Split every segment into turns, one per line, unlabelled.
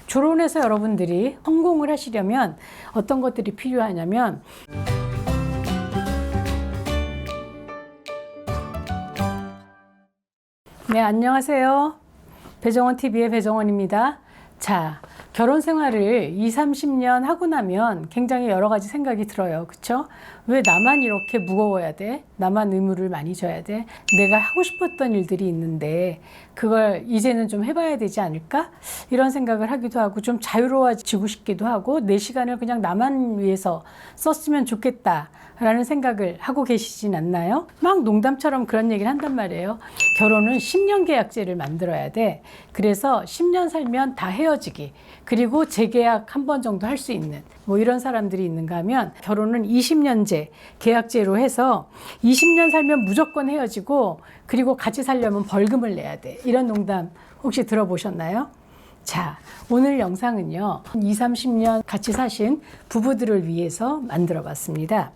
조론에서 여러분들이 성공을 하시려면 어떤 것들이 필요하냐면 네, 안녕하세요. 배정원TV의 배정원입니다. 자, 결혼 생활을 20, 30년 하고 나면 굉장히 여러 가지 생각이 들어요. 그쵸? 왜 나만 이렇게 무거워야 돼? 나만 의무를 많이 져야 돼? 내가 하고 싶었던 일들이 있는데 그걸 이제는 좀 해봐야 되지 않을까? 이런 생각을 하기도 하고 좀 자유로워지고 싶기도 하고 내 시간을 그냥 나만 위해서 썼으면 좋겠다 라는 생각을 하고 계시진 않나요? 막 농담처럼 그런 얘기를 한단 말이에요. 결혼은 10년 계약제를 만들어야 돼. 그래서 10년 살면 다 헤어지기. 그리고 재계약 한 번 정도 할 수 있는 뭐 이런 사람들이 있는가 하면 결혼은 20년제 계약제로 해서 20년 살면 무조건 헤어지고 그리고 같이 살려면 벌금을 내야 돼. 이런 농담 혹시 들어보셨나요? 자, 오늘 영상은요, 20, 30년 같이 사신 부부들을 위해서 만들어 봤습니다.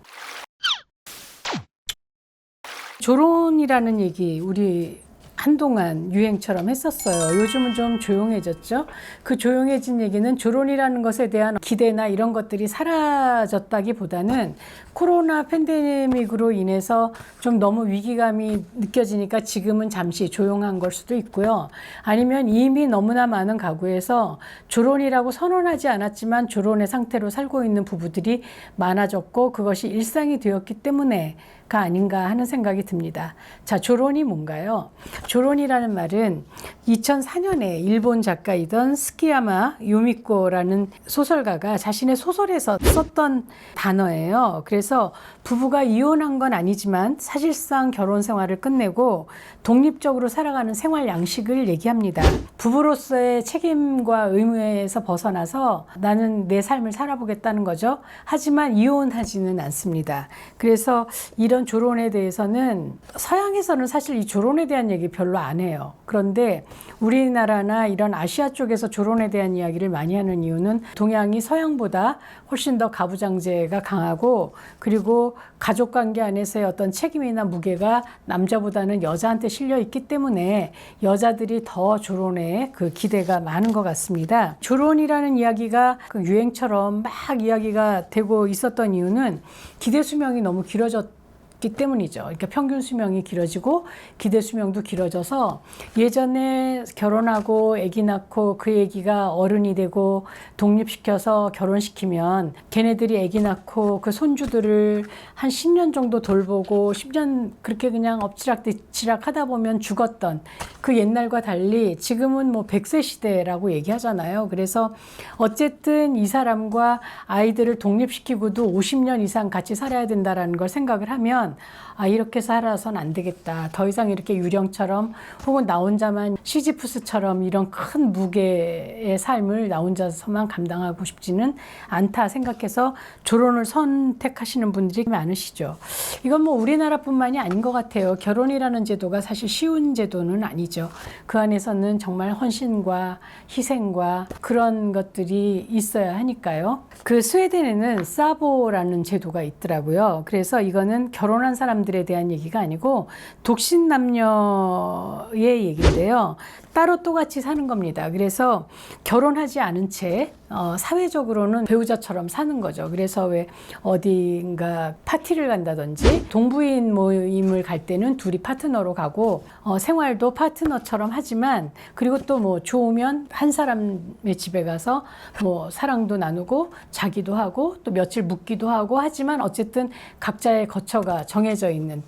조론이라는 얘기 우리 한동안 유행처럼 했었어요. 요즘은 좀 조용해졌죠. 그 조용해진 얘기는 조론이라는 것에 대한 기대나 이런 것들이 사라졌다기보다는 코로나 팬데믹으로 인해서 좀 너무 위기감이 느껴지니까 지금은 잠시 조용한 걸 수도 있고요. 아니면 이미 너무나 많은 가구에서 조론이라고 선언하지 않았지만 조론의 상태로 살고 있는 부부들이 많아졌고 그것이 일상이 되었기 때문에 가 아닌가 하는 생각이 듭니다. 자, 조론이 뭔가요? 조론이라는 말은 2004년에 일본 작가이던 스키야마 요미코라는 소설가가 자신의 소설에서 썼던 단어예요. 그래서 부부가 이혼한 건 아니지만 사실상 결혼 생활을 끝내고 독립적으로 살아가는 생활 양식을 얘기합니다. 부부로서의 책임과 의무에서 벗어나서 나는 내 삶을 살아보겠다는 거죠. 하지만 이혼하지는 않습니다. 그래서 이런 조론에 대해서는 서양에서는 사실 이 조론에 대한 얘기 별로 안 해요. 그런데 우리나라나 이런 아시아 쪽에서 조론에 대한 이야기를 많이 하는 이유는 동양이 서양보다 훨씬 더 가부장제가 강하고 그리고 가족관계 안에서의 어떤 책임이나 무게가 남자보다는 여자한테 실려 있기 때문에 여자들이 더 조론에 그 기대가 많은 것 같습니다. 조론이라는 이야기가 그 유행처럼 막 이야기가 되고 있었던 이유는 기대 수명이 너무 길어졌기 때문이죠. 그러니까 평균 수명이 길어지고 기대 수명도 길어져서 예전에 결혼하고 아기 낳고 그 아기가 어른이 되고 독립시켜서 결혼시키면 걔네들이 아기 낳고 그 손주들을 한 10년 정도 돌보고 10년 그렇게 그냥 엎치락뒤치락 하다 보면 죽었던 그 옛날과 달리 지금은 뭐 100세 시대라고 얘기하잖아요. 그래서 어쨌든 이 사람과 아이들을 독립시키고도 50년 이상 같이 살아야 된다라는 걸 생각을 하면 아, 이렇게 살아서는 안 되겠다. 더 이상 이렇게 유령처럼 혹은 나 혼자만 시지프스처럼 이런 큰 무게의 삶을 나 혼자서만 감당하고 싶지는 않다 생각해서 조론을 선택하시는 분들이 많으시죠. 이건 뭐 우리나라뿐만이 아닌 것 같아요. 결혼이라는 제도가 사실 쉬운 제도는 아니죠. 그 안에서는 정말 헌신과 희생과 그런 것들이 있어야 하니까요. 그 스웨덴에는 사보라는 제도가 있더라고요. 그래서 이거는 결혼한 사람들에 대한 얘기가 아니고 독신 남녀의 얘기인데요. 따로 똑같이 사는 겁니다. 그래서 결혼하지 않은 채 사회적으로는 배우자처럼 사는 거죠. 그래서 왜 어딘가 파티를 간다든지 동부인 모임을 갈 때는 둘이 파트너로 가고 생활도 파트너처럼 하지만 그리고 또 뭐 좋으면 한 사람의 집에 가서 뭐 사랑도 나누고 자기도 하고 또 며칠 묵기도 하고 하지만 어쨌든 각자의 거처가 정해져 있는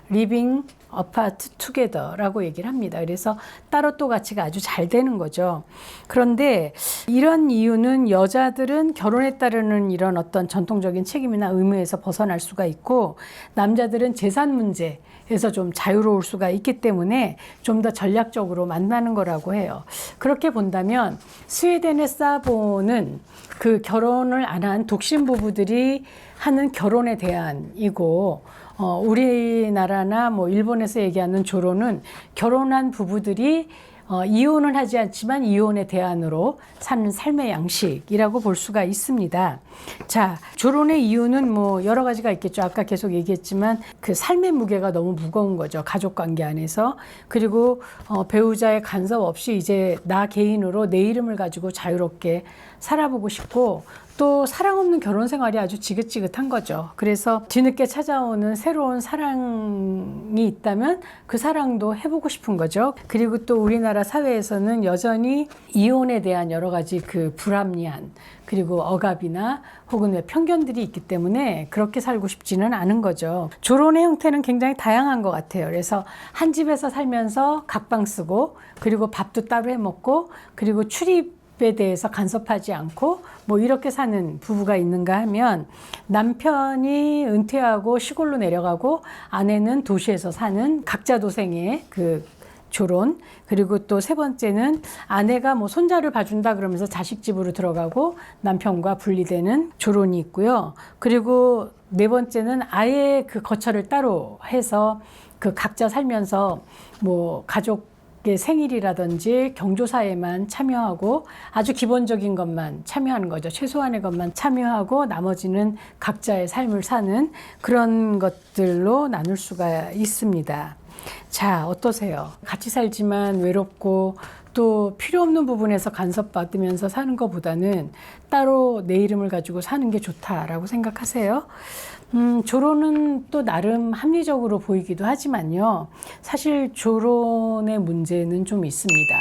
리빙 어파트 투게더라고 얘기를 합니다. 그래서 따로 또 가치가 아주 잘 되는 거죠. 그런데 이런 이유는 여자들은 결혼에 따르는 이런 어떤 전통적인 책임이나 의무에서 벗어날 수가 있고 남자들은 재산 문제에서 좀 자유로울 수가 있기 때문에 좀 더 전략적으로 만나는 거라고 해요. 그렇게 본다면 스웨덴의 사보는 그 결혼을 안 한 독신 부부들이 하는 결혼에 대한이고 우리나라나 뭐 일본에서 얘기하는 조론은 결혼한 부부들이 이혼은 하지 않지만 이혼의 대안으로 사는 삶의 양식이라고 볼 수가 있습니다. 자, 조론의 이유는 뭐 여러 가지가 있겠죠. 아까 계속 얘기했지만 그 삶의 무게가 너무 무거운 거죠. 가족 관계 안에서. 그리고 배우자의 간섭 없이 이제 나 개인으로 내 이름을 가지고 자유롭게 살아보고 싶고, 또 사랑 없는 결혼 생활이 아주 지긋지긋한 거죠. 그래서 뒤늦게 찾아오는 새로운 사랑이 있다면 그 사랑도 해보고 싶은 거죠. 그리고 또 우리나라 사회에서는 여전히 이혼에 대한 여러 가지 그 불합리한, 그리고 억압이나 혹은 왜 편견들이 있기 때문에 그렇게 살고 싶지는 않은 거죠. 조론의 형태는 굉장히 다양한 것 같아요. 그래서 한 집에서 살면서 각방 쓰고, 그리고 밥도 따로 해 먹고, 그리고 출입에 대해서 간섭하지 않고 뭐 이렇게 사는 부부가 있는가 하면, 남편이 은퇴하고 시골로 내려가고 아내는 도시에서 사는 각자 도생의 그 조론, 그리고 또 세 번째는 아내가 뭐 손자를 봐준다 그러면서 자식 집으로 들어가고 남편과 분리되는 조론이 있고요. 그리고 네 번째는 아예 그 거처를 따로 해서 그 각자 살면서 뭐 가족 생일이라든지 경조사에만 참여하고 아주 기본적인 것만 참여하는 거죠. 최소한의 것만 참여하고 나머지는 각자의 삶을 사는 그런 것들로 나눌 수가 있습니다. 자, 어떠세요? 같이 살지만 외롭고 또 필요 없는 부분에서 간섭받으면서 사는 것보다는 따로 내 이름을 가지고 사는 게 좋다라고 생각하세요? 조론은 또 나름 합리적으로 보이기도 하지만요. 사실 조론의 문제는 좀 있습니다.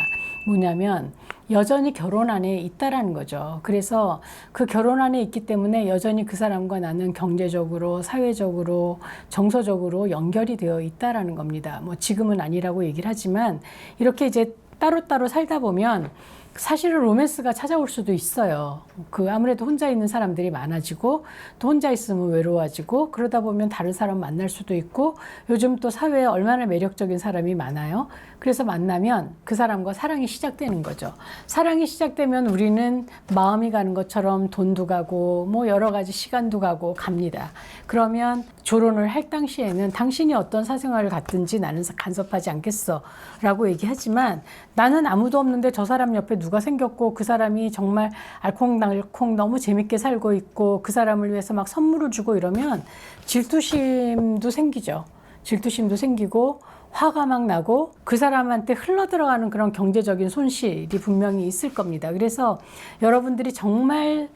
뭐냐면 여전히 결혼 안에 있다라는 거죠. 그래서 그 결혼 안에 있기 때문에 여전히 그 사람과 나는 경제적으로, 사회적으로, 정서적으로 연결이 되어 있다라는 겁니다. 뭐 지금은 아니라고 얘기를 하지만 이렇게 이제 따로따로 살다 보면 사실은 로맨스가 찾아올 수도 있어요. 그 아무래도 혼자 있는 사람들이 많아지고 또 혼자 있으면 외로워지고 그러다 보면 다른 사람 만날 수도 있고, 요즘 또 사회에 얼마나 매력적인 사람이 많아요. 그래서 만나면 그 사람과 사랑이 시작되는 거죠. 사랑이 시작되면 우리는 마음이 가는 것처럼 돈도 가고 뭐 여러 가지 시간도 가고 갑니다. 그러면 조론을 할 당시에는 당신이 어떤 사생활을 갖든지 나는 간섭하지 않겠어 라고 얘기하지만, 나는 아무도 없는데 저 사람 옆에 누가 생겼고 그 사람이 정말 알콩달콩 너무 재밌게 살고 있고 그 사람을 위해서 막 선물을 주고 이러면 질투심도 생기죠. 질투심도 생기고 화가 막 나고 그 사람한테 흘러들어가는 그런 경제적인 손실이 분명히 있을 겁니다. 그래서 여러분들이 정말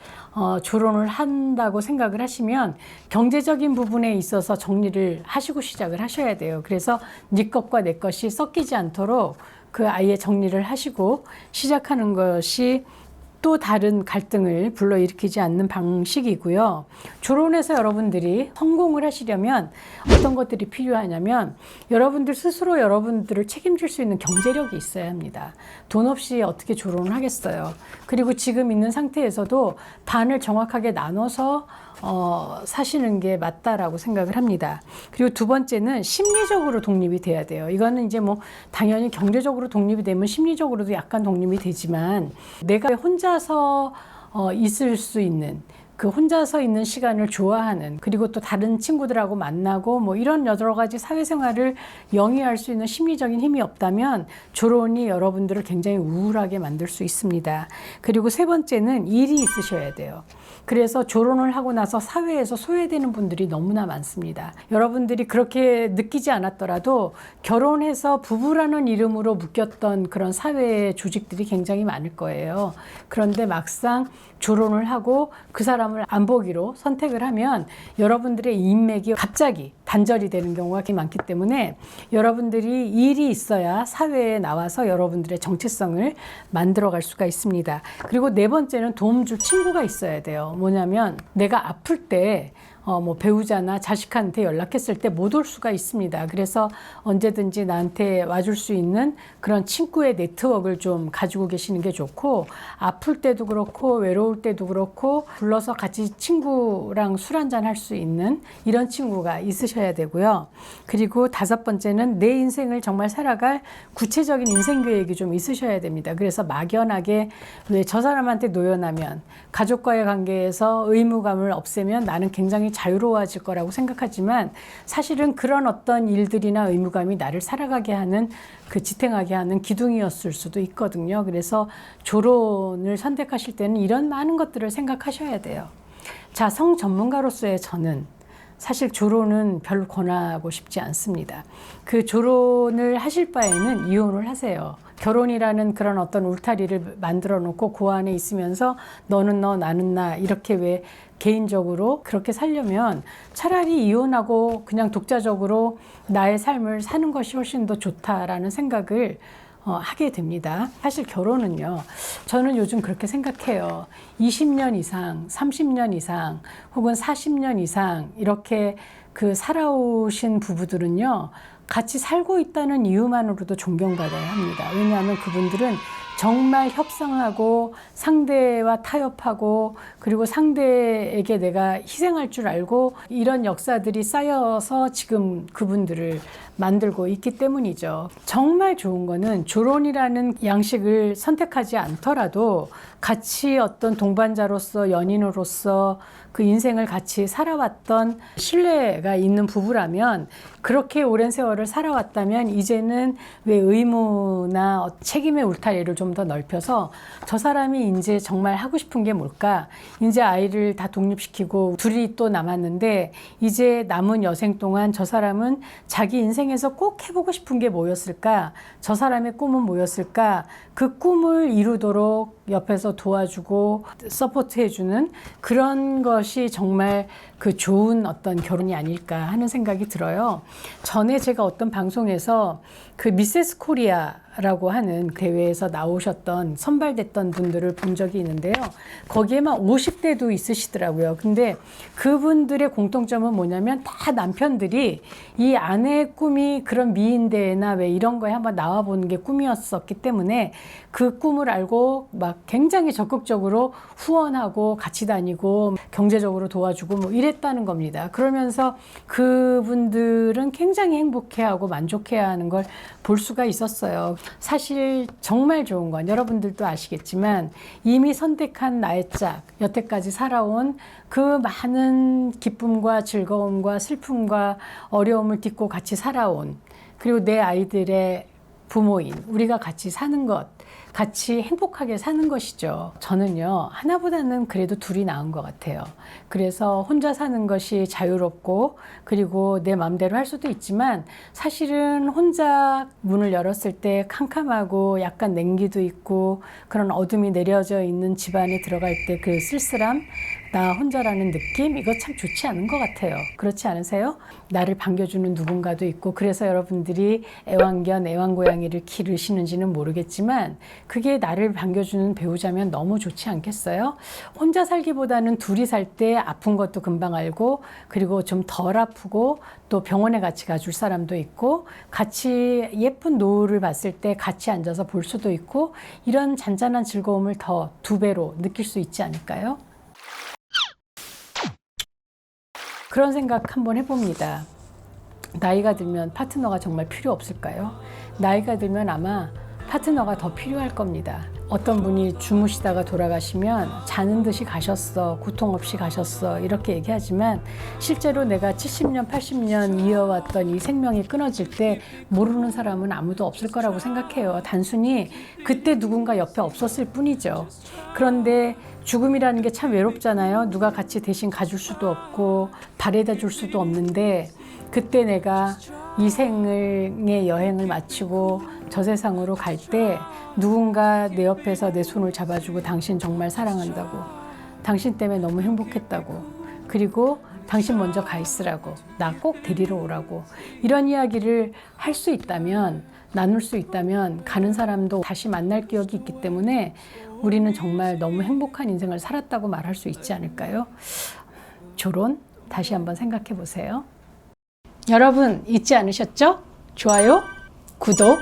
조론을 한다고 생각을 하시면 경제적인 부분에 있어서 정리를 하시고 시작을 하셔야 돼요. 그래서 네 것과 내 것이 섞이지 않도록 그 아예 정리를 하시고 시작하는 것이 또 다른 갈등을 불러일으키지 않는 방식이고요. 조론에서 여러분들이 성공을 하시려면 어떤 것들이 필요하냐면, 여러분들 스스로 여러분들을 책임질 수 있는 경제력이 있어야 합니다. 돈 없이 어떻게 조론을 하겠어요. 그리고 지금 있는 상태에서도 반을 정확하게 나눠서 사시는 게 맞다라고 생각을 합니다. 그리고 두 번째는 심리적으로 독립이 돼야 돼요. 이거는 이제 뭐 당연히 경제적으로 독립이 되면 심리적으로도 약간 독립이 되지만, 내가 혼자서 있을 수 있는, 그 혼자서 있는 시간을 좋아하는, 그리고 또 다른 친구들하고 만나고 뭐 이런 여러 가지 사회생활을 영위할 수 있는 심리적인 힘이 없다면 조론이 여러분들을 굉장히 우울하게 만들 수 있습니다. 그리고 세 번째는 일이 있으셔야 돼요. 그래서 조론을 하고 나서 사회에서 소외되는 분들이 너무나 많습니다. 여러분들이 그렇게 느끼지 않았더라도 결혼해서 부부라는 이름으로 묶였던 그런 사회의 조직들이 굉장히 많을 거예요. 그런데 막상 조론을 하고 그 사람을 안 보기로 선택을 하면 여러분들의 인맥이 갑자기 단절이 되는 경우가 많기 때문에 여러분들이 일이 있어야 사회에 나와서 여러분들의 정체성을 만들어갈 수가 있습니다. 그리고 네 번째는 도움 줄 친구가 있어야 돼요. 뭐냐면 내가 아플 때 뭐 배우자나 자식한테 연락했을 때 못 올 수가 있습니다. 그래서 언제든지 나한테 와줄 수 있는 그런 친구의 네트워크를 좀 가지고 계시는 게 좋고, 아플 때도 그렇고 외로울 때도 그렇고 불러서 같이 친구랑 술 한잔 할 수 있는 이런 친구가 있으셔야 되고요. 그리고 다섯 번째는 내 인생을 정말 살아갈 구체적인 인생 계획이 좀 있으셔야 됩니다. 그래서 막연하게 왜 저 사람한테 노연하면, 가족과의 관계에서 의무감을 없애면 나는 굉장히 자유로워질 거라고 생각하지만 사실은 그런 어떤 일들이나 의무감이 나를 살아가게 하는 지탱하게 하는 기둥이었을 수도 있거든요. 그래서 조론을 선택하실 때는 이런 많은 것들을 생각하셔야 돼요. 자, 성 전문가로서의 저는 사실 조론은 별로 권하고 싶지 않습니다. 그 조론을 하실 바에는 이혼을 하세요. 결혼이라는 그런 어떤 울타리를 만들어 놓고 그 안에 있으면서 너는 너 나는 나 이렇게 왜 개인적으로 그렇게 살려면 차라리 이혼하고 그냥 독자적으로 나의 삶을 사는 것이 훨씬 더 좋다라는 생각을 하게 됩니다. 사실 결혼은요, 저는 요즘 그렇게 생각해요. 20년 이상, 30년 이상, 혹은 40년 이상 이렇게 살아오신 부부들은요, 같이 살고 있다는 이유만으로도 존경받아야 합니다. 왜냐하면 그분들은 정말 협상하고 상대와 타협하고 그리고 상대에게 내가 희생할 줄 알고 이런 역사들이 쌓여서 지금 그분들을 만들고 있기 때문이죠. 정말 좋은 거는 조론이라는 양식을 선택하지 않더라도 같이 어떤 동반자로서 연인으로서 그 인생을 같이 살아왔던 신뢰가 있는 부부라면 그렇게 오랜 세월을 살아왔다면 이제는 왜 의무나 책임의 울타리를 좀 더 넓혀서 저 사람이 이제 정말 하고 싶은 게 뭘까? 이제 아이를 다 독립시키고 둘이 또 남았는데 이제 남은 여생 동안 저 사람은 자기 인생에서 꼭 해보고 싶은 게 뭐였을까? 저 사람의 꿈은 뭐였을까? 그 꿈을 이루도록 옆에서 도와주고 서포트해주는 그런 것이 정말 그 좋은 어떤 결혼이 아닐까 하는 생각이 들어요. 전에 제가 어떤 방송에서 그 미세스 코리아라고 하는 대회에서 나오셨던 선발됐던 분들을 본 적이 있는데요. 거기에만 50대도 있으시더라고요. 근데 그분들의 공통점은 뭐냐면 다 남편들이 이 아내의 꿈이 그런 미인대회나 왜 이런 거에 한번 나와보는 게 꿈이었었기 때문에 그 꿈을 알고 막 굉장히 적극적으로 후원하고 같이 다니고 경제적으로 도와주고 뭐 이랬다는 겁니다. 그러면서 그분들은 굉장히 행복해하고 만족해야 하는 걸 볼 수가 있었어요. 사실 정말 좋은 건 여러분들도 아시겠지만 이미 선택한 나의 짝, 여태까지 살아온 그 많은 기쁨과 즐거움과 슬픔과 어려움을 딛고 같이 살아온 그리고 내 아이들의 부모인 우리가 같이 사는 것, 같이 행복하게 사는 것이죠. 저는요, 하나보다는 그래도 둘이 나은 것 같아요. 그래서 혼자 사는 것이 자유롭고 그리고 내 마음대로 할 수도 있지만 사실은 혼자 문을 열었을 때 캄캄하고 약간 냉기도 있고 그런 어둠이 내려져 있는 집안에 들어갈 때 그 쓸쓸함, 나 혼자라는 느낌, 이거 참 좋지 않은 것 같아요. 그렇지 않으세요? 나를 반겨주는 누군가도 있고 그래서 여러분들이 애완견, 애완고양이를 기르시는지는 모르겠지만 그게 나를 반겨주는 배우자면 너무 좋지 않겠어요? 혼자 살기보다는 둘이 살 때 아픈 것도 금방 알고 그리고 좀 덜 아프고 또 병원에 같이 가줄 사람도 있고 같이 예쁜 노을을 봤을 때 같이 앉아서 볼 수도 있고 이런 잔잔한 즐거움을 더 2배로 느낄 수 있지 않을까요? 그런 생각 한번 해봅니다. 나이가 들면 파트너가 정말 필요 없을까요? 나이가 들면 아마 파트너가 더 필요할 겁니다. 어떤 분이 주무시다가 돌아가시면 자는 듯이 가셨어, 고통 없이 가셨어 이렇게 얘기하지만 실제로 내가 70년, 80년 이어왔던 이 생명이 끊어질 때 모르는 사람은 아무도 없을 거라고 생각해요. 단순히 그때 누군가 옆에 없었을 뿐이죠. 그런데 죽음이라는 게 참 외롭잖아요. 누가 같이 대신 가줄 수도 없고 바래다 줄 수도 없는데 그때 내가 이 생의 여행을 마치고 저 세상으로 갈 때 누군가 내 옆에서 내 손을 잡아주고 당신 정말 사랑한다고, 당신 때문에 너무 행복했다고, 그리고 당신 먼저 가 있으라고, 나 꼭 데리러 오라고 이런 이야기를 할 수 있다면, 나눌 수 있다면 가는 사람도 다시 만날 기억이 있기 때문에 우리는 정말 너무 행복한 인생을 살았다고 말할 수 있지 않을까요? 조론 다시 한번 생각해 보세요. 여러분 잊지 않으셨죠? 좋아요, 구독,